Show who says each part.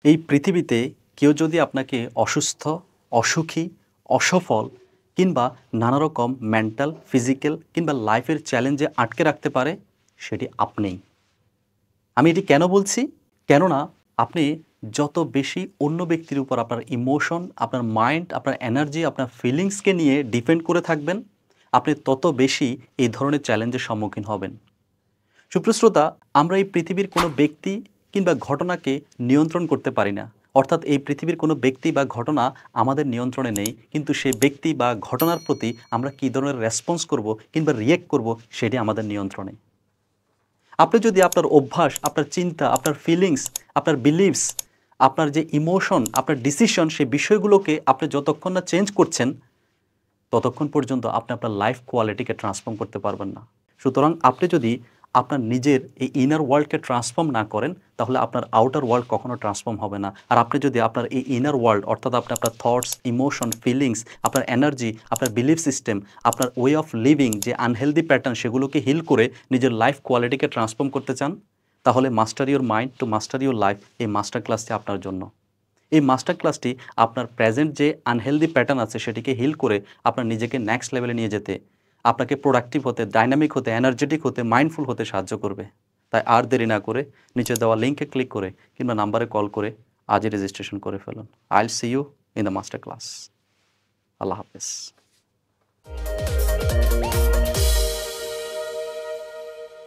Speaker 1: এই পৃথিবীতে কেউ যদি আপনাকে অসুস্থ, অসুখী, অসফল কিংবা নানা রকম মেন্টাল, ফিজিক্যাল কিংবা লাইফের চ্যালেঞ্জে আটকে রাখতে পারে, সেটি আপনিই। আমি এটি কেন বলছি? কেননা আপনি যত বেশি অন্য ব্যক্তির উপর আপনার ইমোশন, আপনার মাইন্ড, আপনার এনার্জি, আপনার ফিলিংসকে নিয়ে ডিপেন্ড করে থাকবেন, আপনি তত বেশি এই ধরনের চ্যালেঞ্জের সম্মুখীন হবেন। সুপ্রিয় শ্রোতা, আমরা এই পৃথিবীর কোনো ব্যক্তি কিংবা ঘটনাকে নিয়ন্ত্রণ করতে পারি না। অর্থাৎ এই পৃথিবীর কোনো ব্যক্তি বা ঘটনা আমাদের নিয়ন্ত্রণে নেই, কিন্তু সেই ব্যক্তি বা ঘটনার প্রতি আমরা কী ধরনের রেসপন্স করব কিংবা রিঅ্যাক্ট করব, সেটি আমাদের নিয়ন্ত্রণে। আপনি যদি আপনার অভ্যাস, আপনার চিন্তা, আপনার ফিলিংস, আপনার বিলিভস, আপনার যে ইমোশন, আপনার ডিসিশন, সেই বিষয়গুলোকে আপনি যতক্ষণ না চেঞ্জ করছেন, ততক্ষণ পর্যন্ত আপনি আপনার লাইফ কোয়ালিটিকে ট্রান্সফর্ম করতে পারবেন না। সুতরাং আপনি যদি আপনার নিজের এই ইনার ওয়ার্ল্ডকে ট্রান্সফর্ম না করেন, তাহলে আপনার আউটার ওয়ার্ল্ড কখনো ট্রান্সফর্ম হবে না। আর আপনি যদি আপনার এই ইনার ওয়ার্ল্ড, অর্থাৎ আপনি আপনার থটস, ইমোশন, ফিলিংস, আপনার এনার্জি, আপনার বিলিফ সিস্টেম, আপনার ওয়ে অফ লিভিং, যে আনহেলদি প্যাটার্ন, সেগুলোকে হিল করে নিজের লাইফ কোয়ালিটিকে ট্রান্সফর্ম করতে চান, তাহলে master your mind to master your life, এই মাস্টার ক্লাসটি আপনার জন্য। এই মাস্টার ক্লাসটি আপনার প্রেজেন্ট যে আনহেলদি প্যাটার্ন আছে, সেটিকে হিল করে আপনার নিজেকে নেক্সট লেভেলে নিয়ে যেতে, আপনাকে প্রোডাক্টিভ হতে, ডাইনামিক হতে, এনার্জেটিক হতে, মাইন্ডফুল হতে সাহায্য করবে। তাই আর দেরি না করে নিচে দেওয়া লিঙ্কে ক্লিক করে কিংবা নাম্বারে কল করে আজই রেজিস্ট্রেশন করে ফেলুন। I will see you in the master class. আল্লাহ হাফেজ।